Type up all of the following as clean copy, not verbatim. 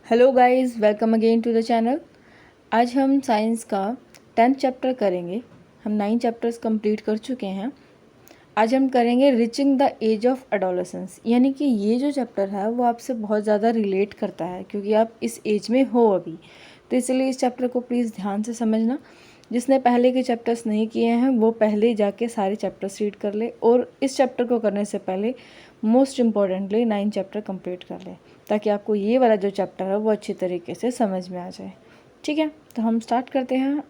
Hello guys, welcome again to the channel. आज हम science का 10th चैप्टर करेंगे। हम 9 चैप्टर्स कंप्लीट कर चुके हैं। आज हम करेंगे reaching the age of adolescence, यानी कि ये जो चैप्टर है वो आपसे बहुत ज़्यादा रिलेट करता है क्योंकि आप इस एज में हो अभी। तो इसलिए इस चैप्टर को प्लीज़ ध्यान से समझना। जिसने पहले के चैप्टर्स नहीं किए हैं वो पहले जाके सारे चैप्टर्स रीड कर ले, और इस चैप्टर को करने से पहले मोस्ट इम्पॉर्टेंटली 9 चैप्टर कंप्लीट कर ले, ताकि आपको ये वाला जो चैप्टर है वो अच्छी तरीके से समझ में आ जाए। ठीक है, तो हम स्टार्ट करते हैं।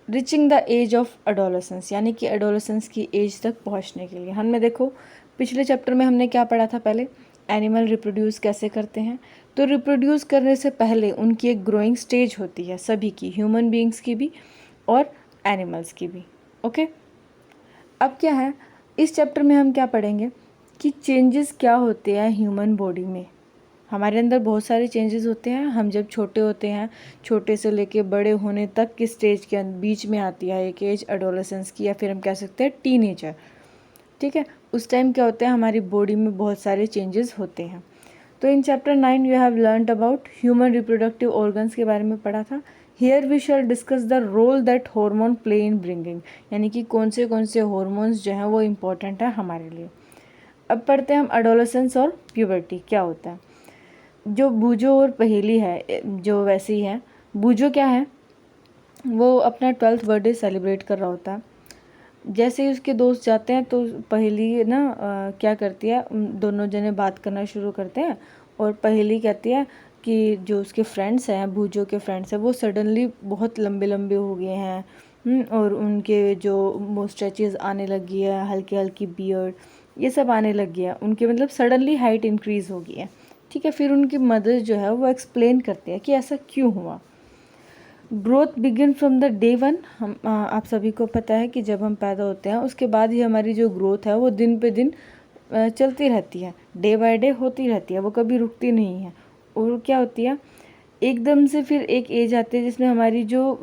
Reaching the age of adolescence, यानी कि एडोलेसेंस की एज तक पहुंचने के लिए हमने देखो पिछले चैप्टर में हमने क्या पढ़ा था। पहले एनिमल रिप्रोड्यूस कैसे करते हैं। तो रिप्रोड्यूस करने से पहले उनकी एक ग्रोइंग स्टेज होती है, सभी की, ह्यूमन बीइंग्स की भी और एनिमल्स की भी। ओके, अब क्या है, इस चैप्टर में हम क्या पढ़ेंगे कि चेंजेस क्या होते हैं ह्यूमन बॉडी में। हमारे अंदर बहुत सारे चेंजेस होते हैं। हम जब छोटे होते हैं, छोटे से लेके बड़े होने तक की स्टेज के बीच में आती है एक एज एडोलेसेंस की, या फिर हम कह सकते हैं टीनेजर। ठीक है, उस टाइम क्या होता है, हमारी बॉडी में बहुत सारे चेंजेस होते हैं। तो in chapter 9 you have learned about human reproductive organs के बारे में पढ़ा था। Here we shall discuss the role that hormone play in bringing, यानी कि कौन से हॉर्मोन्स जो हैं वो इम्पोर्टेंट है हमारे लिए। अब पढ़ते हैं हम एडोलेसेंस और प्यूबर्टी क्या होता है। जो बूजो और पहेली है, जो वैसी है, बूजो क्या है, वो अपना 12th बर्थडे सेलिब्रेट कर रहा होता है। जैसे ही उसके दोस्त जाते हैं तो पहेली ना क्या करती है, दोनों जने बात करना शुरू करते हैं, और पहेली कहती है कि जो उसके फ्रेंड्स हैं, बूजो के फ्रेंड्स हैं, वो सडनली बहुत लंबे लंबे हो गए हैं, और उनके जो मोस्टैचेस आने लगी है, हल्की हल्की बियर्ड, ये सब आने लग गया उनके, मतलब सडनली हाइट इंक्रीज़ हो गई है। ठीक है, फिर उनकी मदर जो है वो एक्सप्लेन करती है कि ऐसा क्यों हुआ। Growth begin from the day one. हम आप सभी को पता है कि जब हम पैदा होते हैं उसके बाद ही हमारी जो ग्रोथ है वो दिन पे दिन चलती रहती है, डे बाय डे होती रहती है, वो कभी रुकती नहीं है। और क्या होती है, एकदम से फिर एक एज आती है जिसमें हमारी जो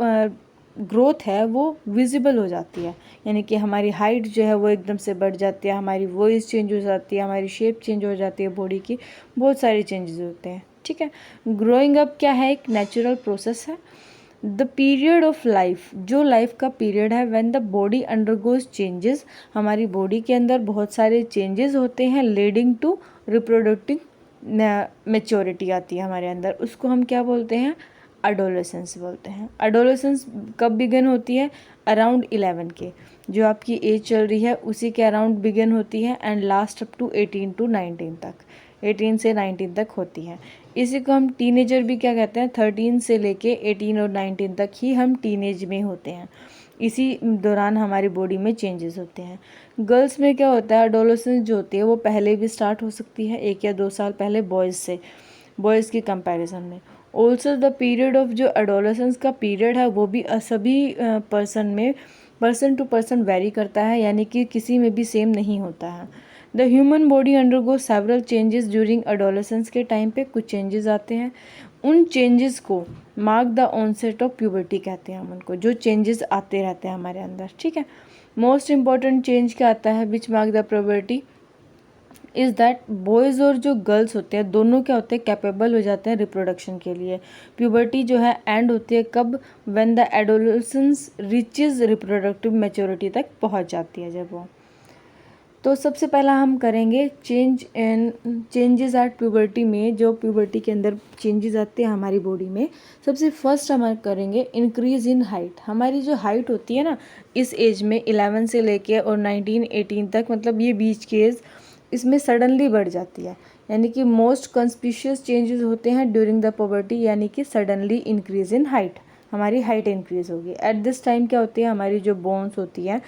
ग्रोथ है वो विजिबल हो जाती है, यानी कि हमारी हाइट जो है वो एकदम से बढ़ जाती है, हमारी वॉइस चेंज हो जाती है, हमारी शेप चेंज हो जाती है, बॉडी की बहुत सारे चेंजेस होते हैं। ठीक है, ग्रोइंग अप क्या है, एक नेचुरल प्रोसेस है। द पीरियड ऑफ लाइफ, जो लाइफ का पीरियड है, when the body undergoes changes, हमारी बॉडी के अंदर बहुत सारे चेंजेस होते हैं, लीडिंग टू रिप्रोडक्टिव मैच्योरिटी आती है हमारे अंदर, उसको हम क्या बोलते हैं, एडोलेसेंस बोलते हैं। एडोलेसेंस कब बिगन होती है, अराउंड 11 के, जो आपकी एज चल रही है उसी के अराउंड बिगन होती है, and last up to 18 to 19 तक, 18 से 19 तक होती है। इसी को हम टीनेजर भी क्या कहते हैं, 13 से लेके 18 और 19 तक ही हम टीनेज में होते हैं। इसी दौरान हमारी बॉडी में चेंजेस होते हैं। गर्ल्स में क्या होता है, एडोलेसेंस जो होती है वो पहले भी स्टार्ट हो सकती है, 1 या 2 साल पहले बॉयज़ से, बॉयज़ की कंपैरिजन में। ऑल्सो द पीरियड ऑफ जो एडोलेसेंस का पीरियड है वो भी सभी पर्सन टू पर्सन वेरी करता है, यानी कि किसी में भी सेम नहीं होता है। The human body undergo several changes during adolescence के टाइम पे कुछ चेंजेस आते हैं, उन चेंजेस को mark the onset of puberty कहते हैं हम उनको, जो चेंजेस आते रहते हैं हमारे अंदर। ठीक है, मोस्ट इंपॉर्टेंट चेंज क्या आता है which mark the puberty is that boys और जो गर्ल्स होते हैं दोनों क्या होते हैं, कैपेबल हो जाते हैं रिप्रोडक्शन के लिए। प्यूबर्टी जो है एंड होती है कब, when the adolescence reaches reproductive maturity तक पहुंच जाती है जब वो। तो सबसे पहला हम करेंगे चेंजेस एट प्यूबर्टी में, जो प्यूबर्टी के अंदर चेंजेस आते हैं हमारी बॉडी में। सबसे फर्स्ट हम करेंगे इंक्रीज़ इन हाइट। हमारी जो हाइट होती है ना इस एज में 11 से लेके और 19-18 तक, मतलब ये बीच की एज, इसमें सडनली बढ़ जाती है, यानी कि मोस्ट कंस्पिशियस चेंजेस होते हैं ड्यूरिंग द पुबर्टी, यानी कि सडनली इंक्रीज इन हाइट, हमारी हाइट इंक्रीज होगी। एट दिस टाइम क्या होती है, हमारी जो बोन्स होती हैं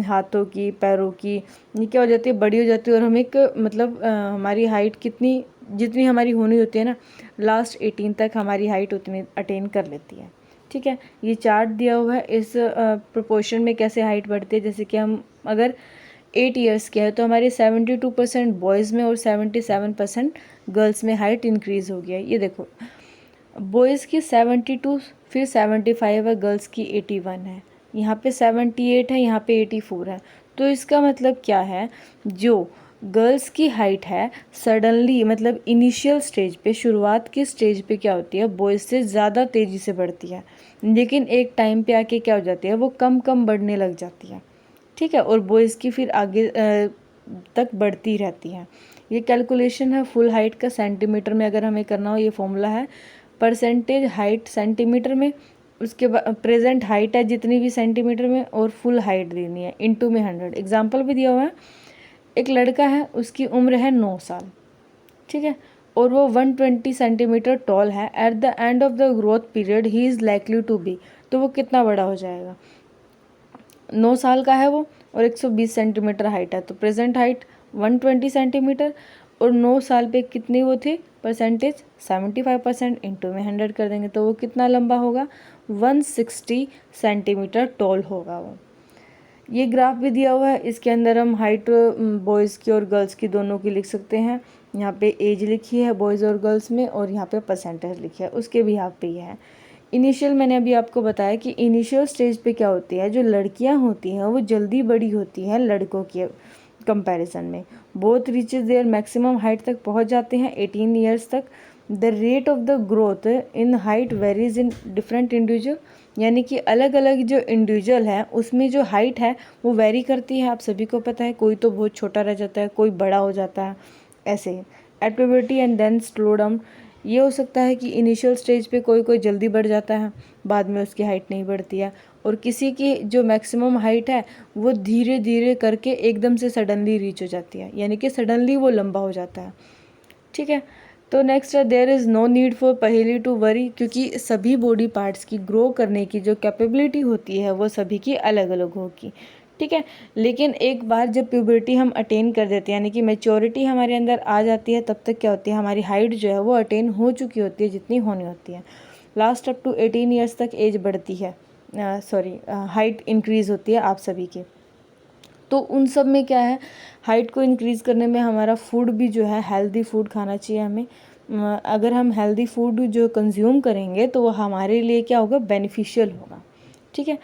हाथों की, पैरों की, ये क्या हो जाती है, बड़ी हो जाती है, और हम एक मतलब हमारी हाइट कितनी, जितनी हमारी होनी होती है ना लास्ट 18 तक, हमारी हाइट उतनी अटेन कर लेती है। ठीक है, ये चार्ट दिया हुआ है, इस प्रोपोर्शन में कैसे हाइट बढ़ती है। जैसे कि हम अगर 8 ईयर्स के है तो हमारे 72% बॉयज़ में और 77% गर्ल्स में हाइट इंक्रीज़ हो गया है। ये देखो, बॉयज़ की 72, फिर 75 है, गर्ल्स की 81 है, यहाँ पे 78 है, यहाँ पे 84 है। तो इसका मतलब क्या है, जो गर्ल्स की हाइट है सडनली, मतलब इनिशियल स्टेज पे, शुरुआत की स्टेज पे क्या होती है, बॉयज़ से ज़्यादा तेज़ी से बढ़ती है, लेकिन एक टाइम पे आके क्या हो जाती है, वो कम कम बढ़ने लग जाती है। ठीक है, और बॉयज़ की फिर आगे तक बढ़ती रहती है। ये कैलकुलेशन है फुल हाइट का सेंटीमीटर में अगर हमें करना हो, ये फॉर्मूला है परसेंटेज हाइट सेंटीमीटर में, उसके बाद प्रेजेंट हाइट है जितनी भी सेंटीमीटर में, और फुल हाइट देनी है इनटू में 100। एग्जांपल भी दिया हुआ है, एक लड़का है, उसकी उम्र है 9 साल, ठीक है, और वो 120 सेंटीमीटर टॉल है। At the end of the growth period he is likely to be, तो वो कितना बड़ा हो जाएगा, 9 साल का है वो और 120 सेंटीमीटर हाइट है, तो प्रेजेंट हाइट 120 सेंटीमीटर, और 9 साल पे कितनी वो थी परसेंटेज 75%, इंटू में 100 कर देंगे तो वो कितना लंबा होगा, 160 सेंटीमीटर टॉल होगा वो। ये ग्राफ भी दिया हुआ है, इसके अंदर हम हाइट बॉयज़ की और गर्ल्स की दोनों की लिख सकते हैं। यहाँ पे एज लिखी है बॉयज़ और गर्ल्स में, और यहाँ पे परसेंटेज लिखी है, उसके भी यहाँ पे ये है। इनिशियल मैंने अभी आपको बताया कि इनिशियल स्टेज पे क्या होती है, जो लड़कियाँ होती हैं वो जल्दी बड़ी होती हैं लड़कों के कंपैरिजन में। Both reaches their maximum height तक पहुँच जाते हैं 18 ईयर्स तक। The rate of the growth in height varies in different individual, यानी कि अलग अलग जो इंडिविजुअल है उसमें जो हाइट है वो वेरी करती है, आप सभी को पता है, कोई तो बहुत छोटा रह जाता है, कोई बड़ा हो जाता है, ऐसे ही। At puberty and then slow down, ये हो सकता है कि इनिशियल स्टेज पे कोई कोई जल्दी बढ़ जाता है, बाद में उसकी हाइट नहीं बढ़ती है, और किसी की जो मैक्सिमम हाइट है वो धीरे धीरे करके एकदम से सडनली रीच हो जाती है, यानी कि सडनली वो लंबा हो जाता है। ठीक है, तो नेक्स्ट है there is no need for पहेली टू वरी, क्योंकि सभी बॉडी पार्ट्स की ग्रो करने की जो कैपेबिलिटी होती है वो सभी की अलग अलग होगी। ठीक है, लेकिन एक बार जब प्यूबर्टी हम अटेन कर देते हैं, यानी कि मैच्योरिटी हमारे अंदर आ जाती है, तब तक क्या होती है, हमारी हाइट जो है वो अटेन हो चुकी होती है जितनी होनी होती है। लास्ट अप टू 18 ईयर्स तक एज बढ़ती है, हाइट इंक्रीज़ होती है आप सभी की। तो उन सब में क्या है, हाइट को इंक्रीज़ करने में हमारा फूड भी जो है हेल्दी फूड खाना चाहिए हमें। अगर हम हेल्दी फूड जो कंज्यूम करेंगे तो वो हमारे लिए क्या होगा, बेनिफिशियल होगा। ठीक है,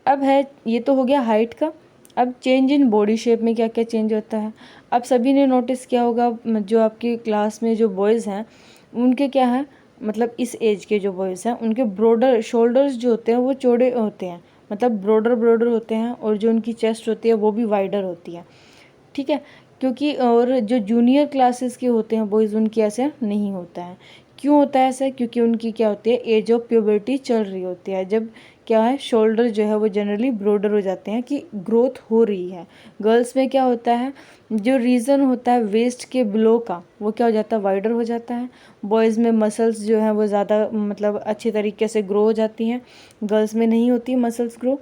अब है, ये तो हो गया हाइट का। अब चेंज इन बॉडी शेप में क्या क्या चेंज होता है, अब सभी ने नोटिस किया होगा, जो आपकी क्लास में जो बॉयज़ हैं उनके क्या है, मतलब इस एज के जो बॉयज़ हैं उनके ब्रॉडर शोल्डर्स जो होते हैं वो चौड़े होते हैं, मतलब ब्रॉडर होते हैं, और जो उनकी चेस्ट होती है वो भी वाइडर होती है। ठीक है, क्योंकि और जो जूनियर क्लासेस के होते हैं बॉयज़ उनकी ऐसे नहीं होता है। क्यों होता है ऐसा, क्योंकि उनकी क्या होती है, एज ऑफ प्यूबर्टी चल रही होती है, जब क्या है, शोल्डर जो है वो जनरली ब्रॉडर हो जाते हैं कि ग्रोथ हो रही है। गर्ल्स में क्या होता है, जो रीज़न होता है वेस्ट के बिलो का वो क्या हो जाता है, वाइडर हो जाता है। बॉयज़ में मसल्स जो हैं वो ज़्यादा मतलब अच्छे तरीके से ग्रो हो जाती हैं, गर्ल्स में नहीं होती मसल्स ग्रो।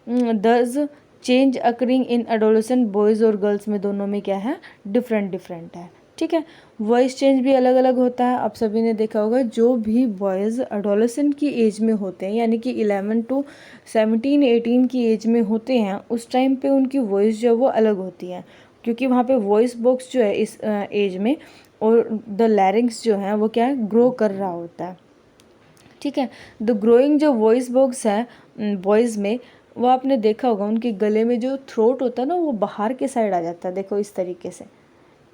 दस change occurring in adolescent boys और गर्ल्स में दोनों में क्या है, डिफरेंट है। ठीक है, वॉइस चेंज भी अलग अलग होता है, आप सभी ने देखा होगा, जो भी बॉयज़ एडोलेसेंट की एज में होते हैं, यानी कि 11 to 17 18 की एज में होते हैं, उस टाइम पे उनकी वॉइस जो है वो अलग होती है, क्योंकि वहाँ पे वॉइस बॉक्स जो है इस एज में, और द लैरिंग्स जो है वो क्या है, ग्रो कर रहा होता है। ठीक है, द ग्रोइंग जो वॉइस बॉक्स है बॉयज़ में, वो आपने देखा होगा उनके गले में जो थ्रोट होता है ना वो बाहर के साइड आ जाता है, देखो इस तरीके से,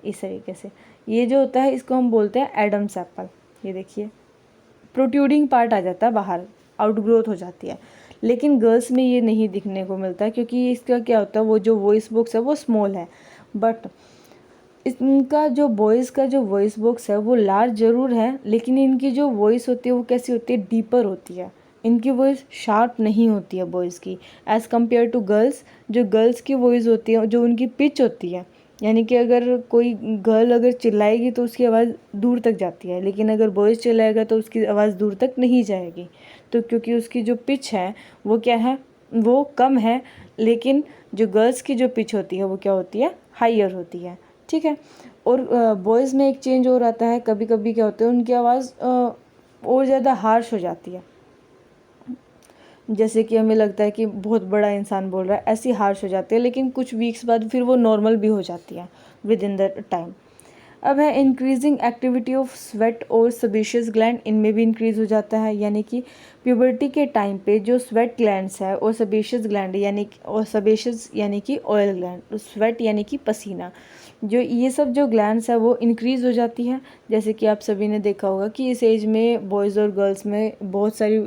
इस तरीके से, ये जो होता है इसको हम बोलते हैं एडम्स एप्पल। ये देखिए प्रोट्रूडिंग पार्ट आ जाता है बाहर, आउटग्रोथ हो जाती है, लेकिन गर्ल्स में ये नहीं दिखने को मिलता है, क्योंकि इसका क्या होता है, वो जो वॉइस बॉक्स है वो स्मॉल है, बट इनका जो बॉयज़ का जो वॉइस बॉक्स है वो लार्ज ज़रूर है, लेकिन इनकी जो वॉइस होती है वो कैसी होती है, डीपर होती है, इनकी वॉइस शार्प नहीं होती है बॉयज़ की, एज़ कम्पेयर टू गर्ल्स। जो गर्ल्स की वॉइस होती है, जो उनकी पिच होती है, यानी कि अगर कोई गर्ल अगर चिल्लाएगी तो उसकी आवाज़ दूर तक जाती है, लेकिन अगर बॉयज़ चिल्लाएगा तो उसकी आवाज़ दूर तक नहीं जाएगी, तो क्योंकि उसकी जो पिच है वो क्या है, वो कम है, लेकिन जो गर्ल्स की जो पिच होती है वो क्या होती है, हाइयर होती है। ठीक है, और बॉयज़ में एक चेंज और आता है, कभी कभी क्या होता है उनकी आवाज़ और ज़्यादा हार्श हो जाती है, जैसे कि हमें लगता है कि बहुत बड़ा इंसान बोल रहा है, ऐसी हार्श हो जाती है, लेकिन कुछ वीक्स बाद फिर वो नॉर्मल भी हो जाती है विद इन द टाइम। अब है इंक्रीजिंग एक्टिविटी ऑफ स्वेट और सेबेशियस ग्लैंड, इनमें भी इंक्रीज़ हो जाता है, यानी कि प्यूबर्टी के टाइम पे जो स्वेट ग्लैंड्स है और सेबेशियस ग्लैंड यानी, और सेबेशियस यानी कि ऑयल ग्लैंड, स्वेट यानी कि पसीना, जो ये सब जो ग्लैंड्स है वो इंक्रीज़ हो जाती है। जैसे कि आप सभी ने देखा होगा कि इस एज में बॉयज़ और गर्ल्स में बहुत सारी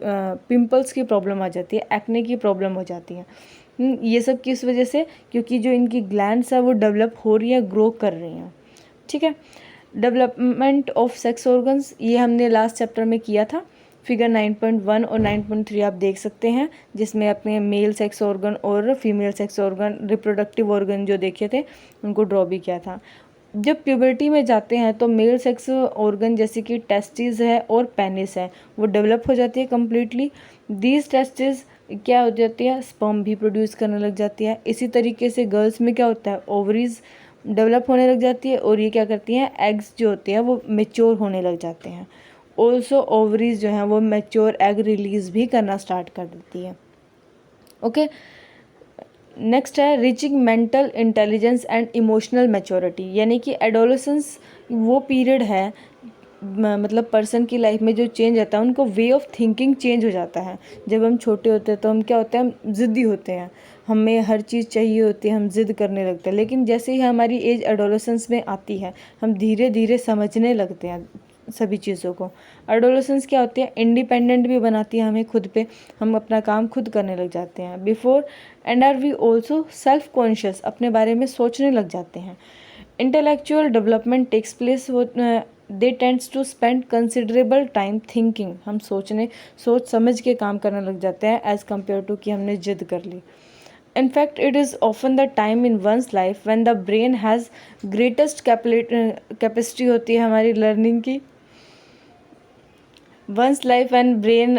पिंपल्स की प्रॉब्लम आ जाती है, एक्ने की प्रॉब्लम हो जाती है। ये सब किस वजह से? क्योंकि जो इनकी ग्लैंड्स है वो डेवलप हो रही है, ग्रो कर रही हैं। ठीक है। डेवलपमेंट ऑफ सेक्स ऑर्गन्स, ये हमने लास्ट चैप्टर में किया था। फिगर 9.1 और 9.3 आप देख सकते हैं, जिसमें अपने मेल सेक्स ऑर्गन और female sex organ, reproductive organ जो देखे थे उनको ड्रॉ भी किया था। जब प्यूबर्टी में जाते हैं तो मेल सेक्स ऑर्गन जैसे कि टेस्टिस है और पेनिस है वो डेवलप हो जाती है कम्प्लीटली। दीज टेस्टिस क्या हो जाती है? स्पर्म भी प्रोड्यूस करने लग जाती है। इसी तरीके से गर्ल्स में क्या होता है? ओवरीज डेवलप होने लग जाती है और ये क्या करती हैं? एग्स जो होते हैं वो मेच्योर होने लग जाते हैं। ऑल्सो ओवरीज जो हैं वो मेच्योर एग रिलीज़ भी करना स्टार्ट कर देती है। ओके। नेक्स्ट है reaching mental intelligence and emotional maturity, यानी कि एडोलेसेंस वो पीरियड है मतलब पर्सन की लाइफ में जो चेंज आता है, उनको वे ऑफ थिंकिंग चेंज हो जाता है। जब हम छोटे होते हैं तो हम क्या होते हैं? हम ज़िद्दी होते हैं, हमें हर चीज़ चाहिए होती है, हम ज़िद करने लगते हैं। लेकिन जैसे ही हमारी एज एडोलेसेंस में आती है हम धीरे धीरे समझने लगते हैं सभी चीज़ों को। एडोलेसेंस क्या होती है? इंडिपेंडेंट भी बनाती है हमें खुद पे, हम अपना काम खुद करने लग जाते हैं। Before and are we also self conscious, अपने बारे में सोचने लग जाते हैं। Intellectual development takes place, they tends to spend considerable time thinking, हम सोच समझ के काम करने लग जाते हैं एज़ कम्पेयर टू कि हमने जिद कर ली। In fact, it is often the time in one's life when the brain has greatest capacity होती है हमारी लर्निंग की। वंस लाइफ एंड ब्रेन,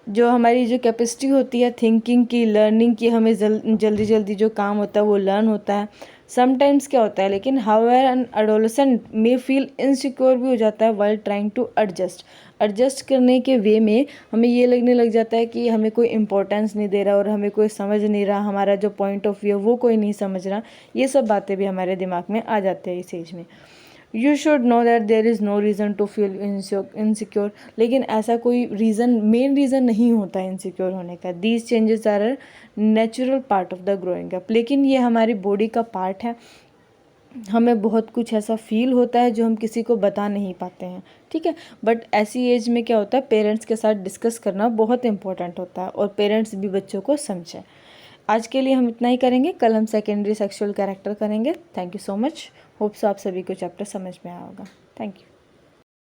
जो हमारी जो कैपेसिटी होती है थिंकिंग की, लर्निंग की, हमें जल्दी जल्दी जो काम होता है वो लर्न होता है। समटाइम्स क्या होता है लेकिन however an adolescent may feel insecure भी हो जाता है वाइल ट्राइंग टू एडजस्ट करने के वे में हमें ये लगने लग जाता है कि हमें कोई इंपॉर्टेंस नहीं दे रहा और हमें कोई समझ नहीं रहा, हमारा जो पॉइंट ऑफ व्यू है वो कोई नहीं समझ रहा। ये सब बातें भी हमारे दिमाग में आ जाते हैं इस एज में। You should know that there is no reason to feel insecure, लेकिन ऐसा कोई मेन रीज़न नहीं होता है इनसिक्योर होने का। These changes are a natural part of the growing up, लेकिन ये हमारी बॉडी का पार्ट है। हमें बहुत कुछ ऐसा फील होता है जो हम किसी को बता नहीं पाते हैं, ठीक है। बट ऐसी एज में क्या होता है, पेरेंट्स के साथ डिस्कस करना बहुत इंपॉर्टेंट होता है और पेरेंट्स भी बच्चों को समझें। आज के लिए हम इतना ही करेंगे, कल हम सेकेंडरी सेक्सुअल कैरेक्टर करेंगे। Thank you so much, hopes आप सभी को चैप्टर समझ में आया होगा। Thank you.